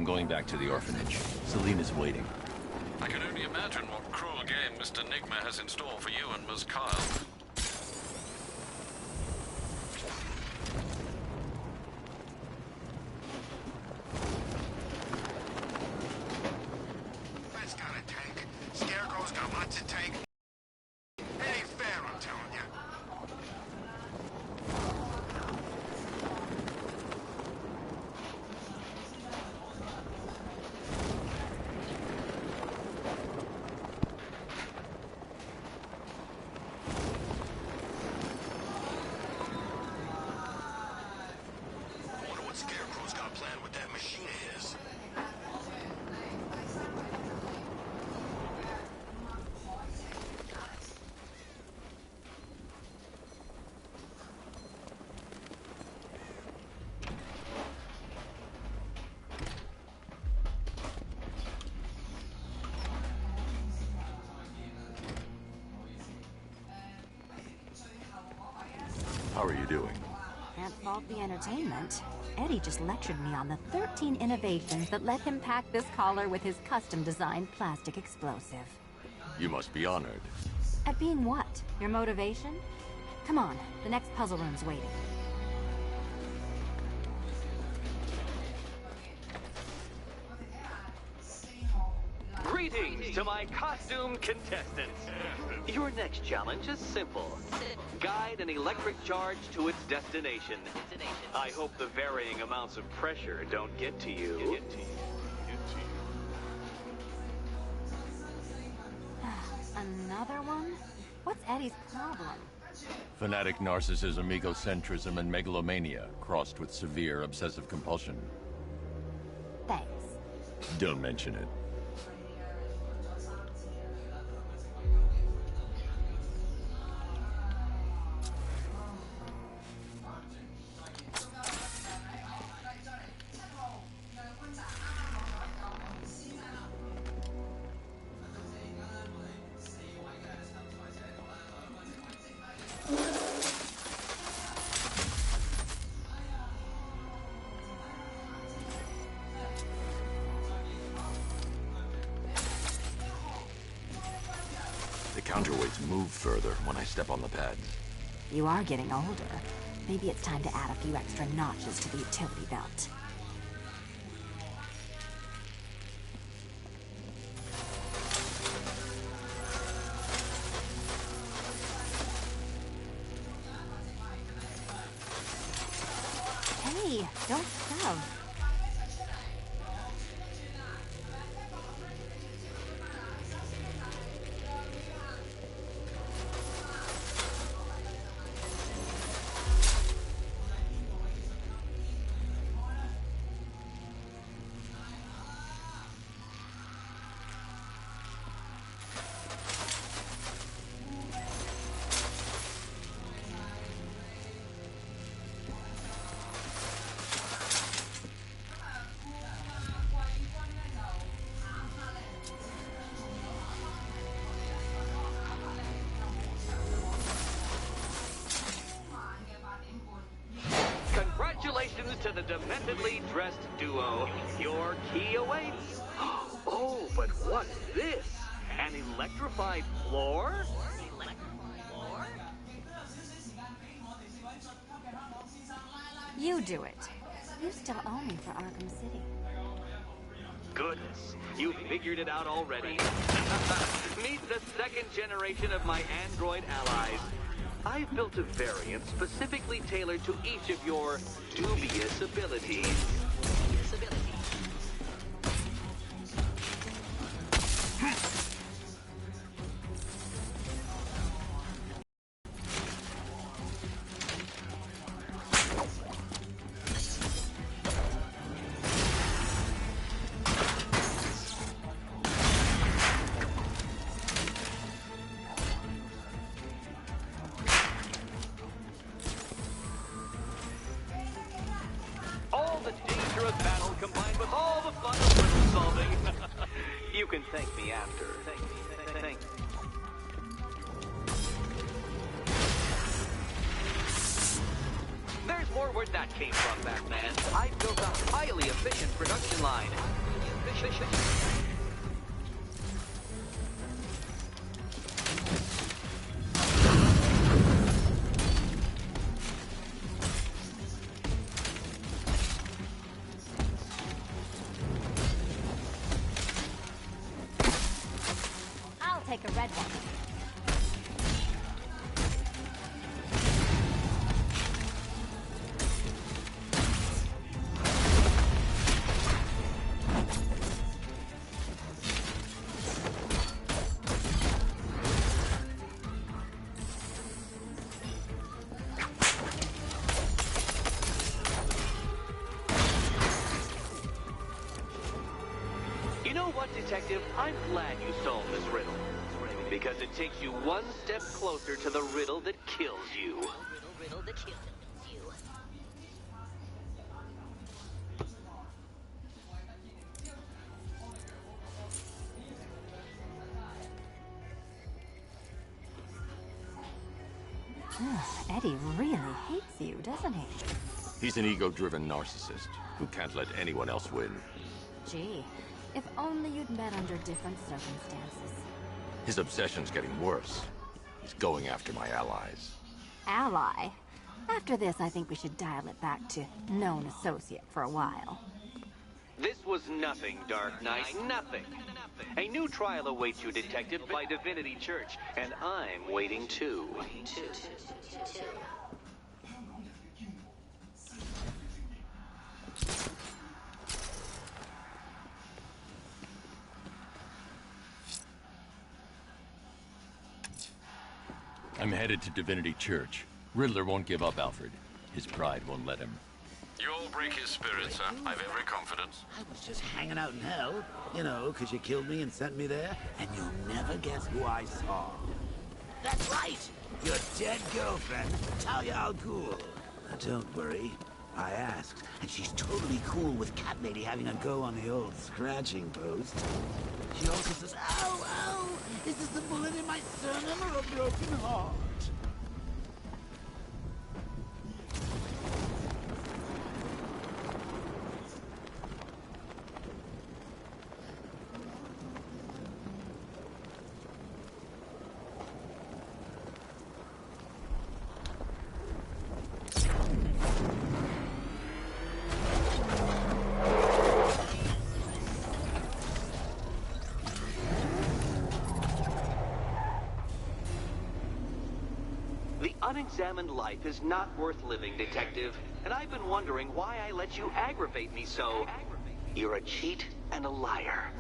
going back to the orphanage. Celine is waiting. I can only imagine what cruel game Mr. Nigma has in store for you and Ms. Kyle. That's got a tank. Scarecrow's got lots of tank. It ain't fair, I'm telling you. Scarecrow's got a plan with that machine of his. How are you doing? Can't fault the entertainment. Eddie just lectured me on the 13 innovations that let him pack this collar with his custom-designed plastic explosive. You must be honored. At being what? Your motivation? Come on, the next puzzle room's waiting. Greetings to my costume contestants. Your next challenge is simple. Guide an electric charge to its destination. I hope the varying amounts of pressure don't get to you. Another one? What's Eddie's problem? Fanatic narcissism, egocentrism, and megalomania, crossed with severe obsessive compulsion. Thanks. Don't mention it. The counterweights move further when I step on the pads. You are getting older. Maybe it's time to add a few extra notches to the utility belt. Hey, don't shove. Congratulations to the dementedly dressed duo. Your key awaits. Oh, but what's this? An electrified floor? You do it. You still owe me for Arkham City. Goodness, you figured it out already. Meet the second generation of my android allies. I've built a variant specifically tailored to each of your dubious abilities. Battle combined with all the fun of riddle solving. You can thank me after. Thank me. There's more where that came from, Batman. I've built a highly efficient production line. I'll take a red one. You know what, Detective? I'm glad you solved this riddle. Because it takes you one step closer to the riddle that kills you. Riddle that kills you. Eddie really hates you, doesn't he? He's an ego-driven narcissist who can't let anyone else win. Gee, if only you'd met under different circumstances. His obsession's getting worse. He's going after my allies. Ally? After this, I think we should dial it back to known associate for a while. This was nothing, Dark Knight, nothing. A new trial awaits you, Detective, by Divinity Church, and I'm waiting too. I'm headed to Divinity Church. Riddler won't give up, Alfred. His pride won't let him. You'll break his spirit, sir. I've every confidence. I was just hanging out in hell, you know, because you killed me and sent me there, and you'll never guess who I saw. That's right! Your dead girlfriend, Talia al Ghul. Don't worry, I asked, and she's totally cool with Cat Lady having a go on the old scratching post. She also says, ow, ow, is this a bullet in my sternum or a broken heart? Unexamined life is not worth living, Detective. And I've been wondering why I let you aggravate me so. You're a cheat and a liar.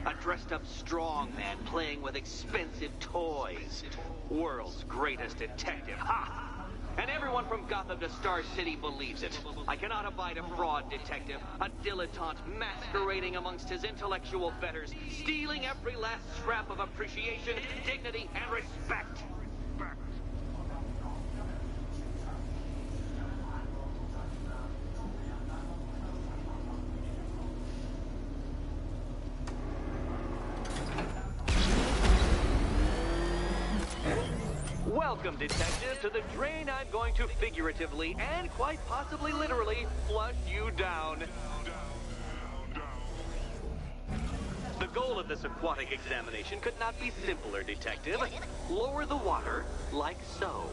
A dressed-up strongman playing with expensive toys. World's greatest detective. Ha! And everyone from Gotham to Star City believes it. I cannot abide a fraud, Detective. A dilettante masquerading amongst his intellectual betters, stealing every last scrap of appreciation, dignity, and respect. Welcome, Detective, to the drain I'm going to figuratively and quite possibly literally flush you down. The goal of this aquatic examination could not be simpler, Detective. Lower the water, like so.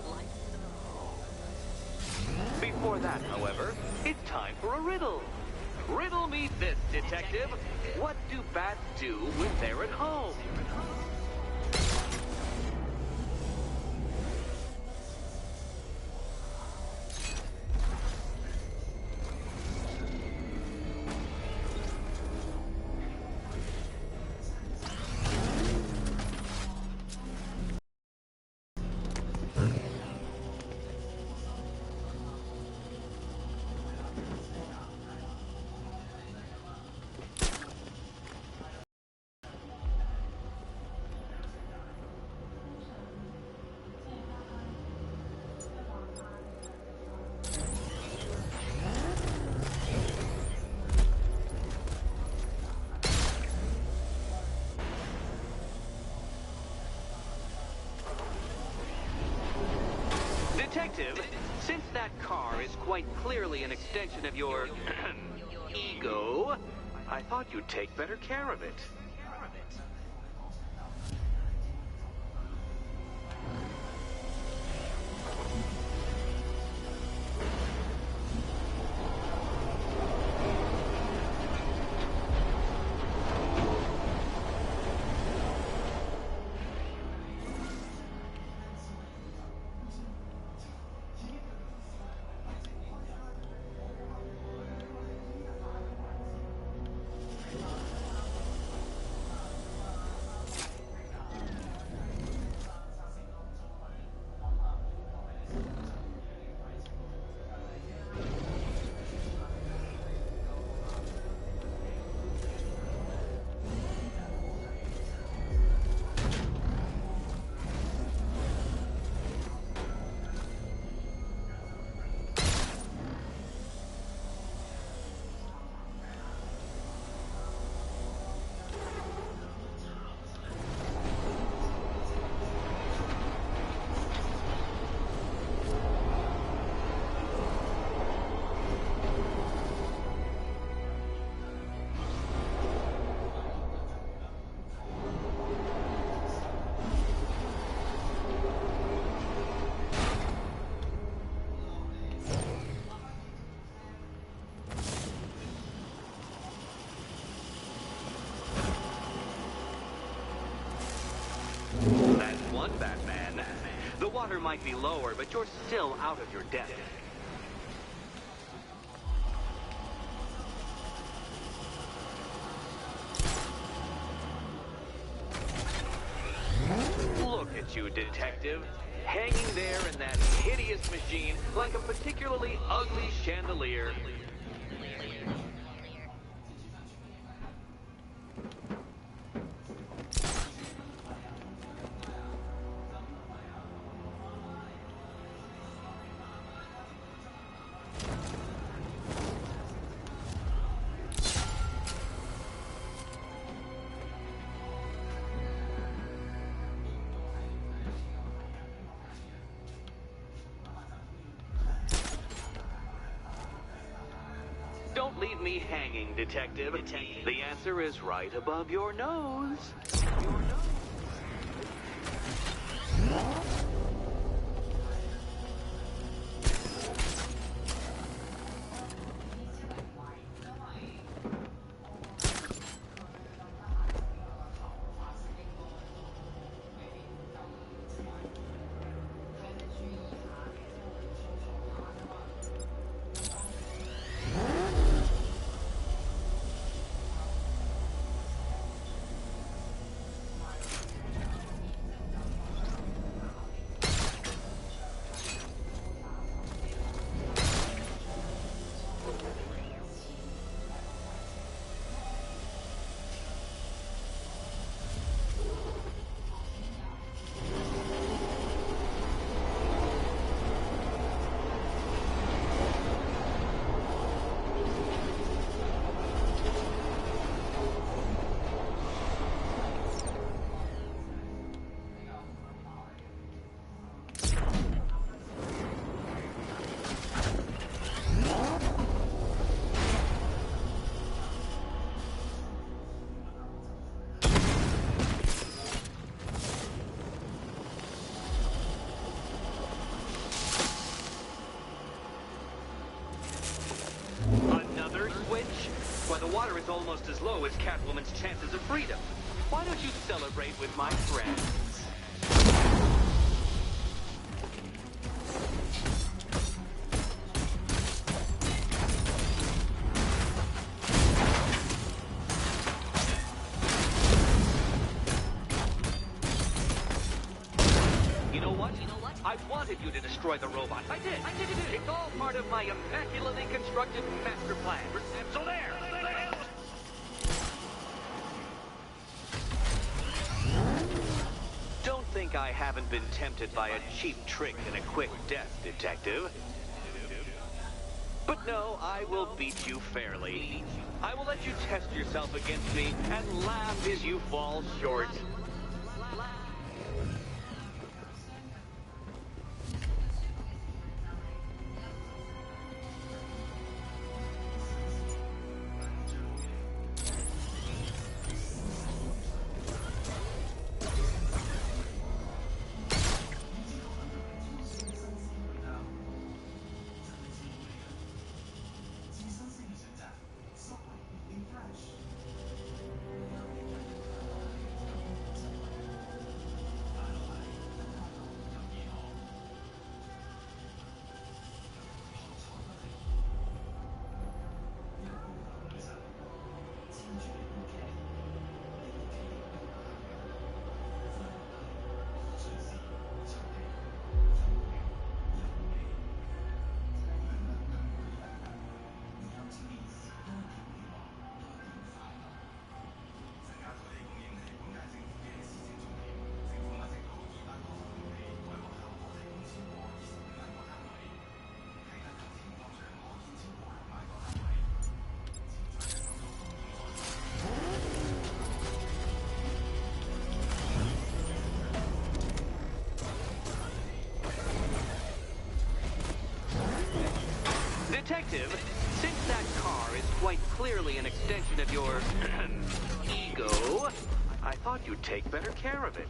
Before that, however, it's time for a riddle. Riddle me this, Detective. What do bats do when they're at home? Detective, since that car is quite clearly an extension of your ego, I thought you'd take better care of it. That's one, Batman. The water might be lower, but you're still out of your depth. Look at you, detective. Hanging there in that hideous machine like a particularly ugly chandelier. Don't leave me hanging, detective. The answer is right above your nose. Why, the water is almost as low as Catwoman's chances of freedom. Why don't you celebrate with my friends? You know what? I wanted you to destroy the robot. I did. It's all part of my immaculately constructed master plan. So there. Don't think I haven't been tempted by a cheap trick and a quick death, detective. But no, I will beat you fairly. I will let you test yourself against me and laugh as you fall short. thought you'd take better care of it.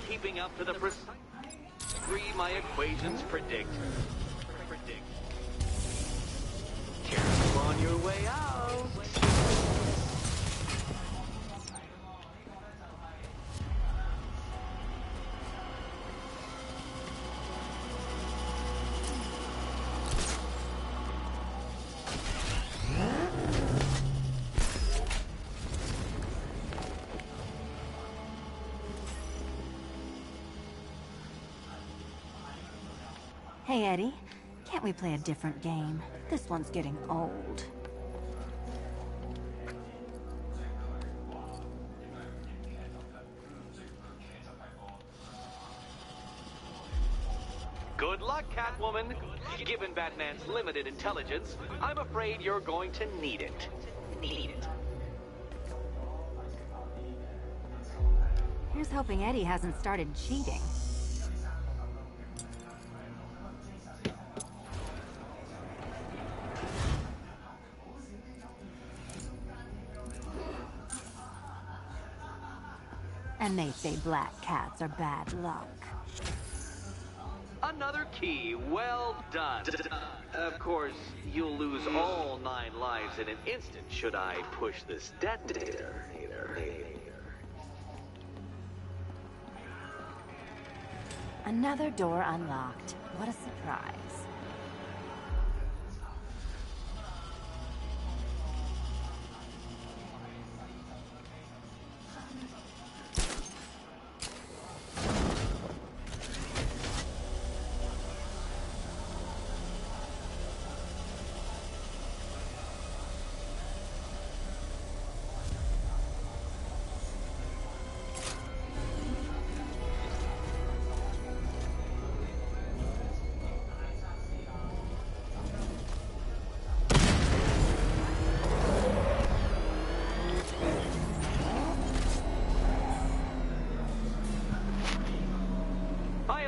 Keeping up to the precise degree my equations predict. Careful on your way out. Hey, Eddie. Can't we play a different game? This one's getting old. Good luck, Catwoman. Given Batman's limited intelligence, I'm afraid you're going to need it. Here's hoping Eddie hasn't started cheating. And they say black cats are bad luck. Another key. Well done. Of course, you'll lose all 9 lives in an instant should I push this detonator. Another door unlocked. What a surprise.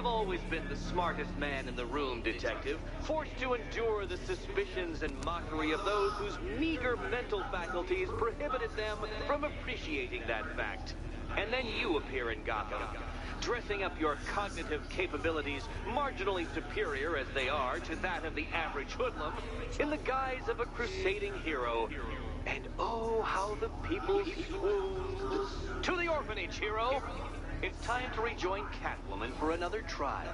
have always been the smartest man in the room, Detective, forced to endure the suspicions and mockery of those whose meager mental faculties prohibited them from appreciating that fact. And then you appear in Gotham, dressing up your cognitive capabilities marginally superior as they are to that of the average hoodlum, in the guise of a crusading hero. And oh, how the people swooned. To the orphanage, hero! It's time to rejoin Catwoman for another trial.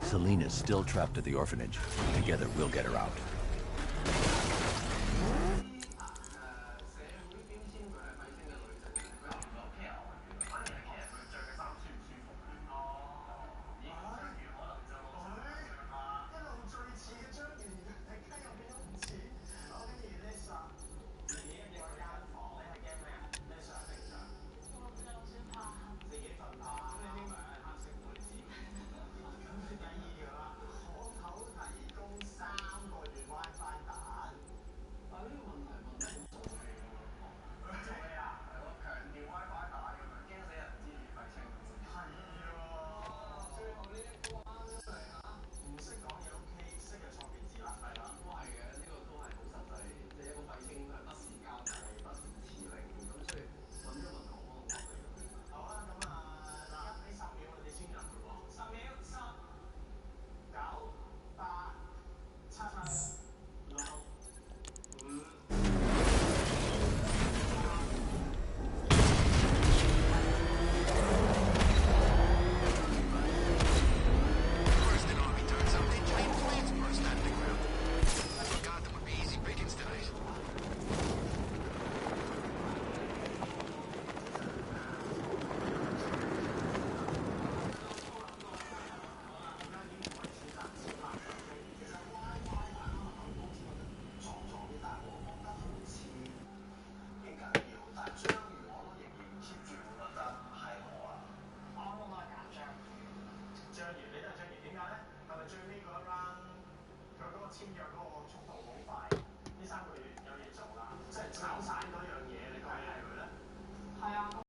Selena's still trapped at the orphanage. Together, we'll get her out.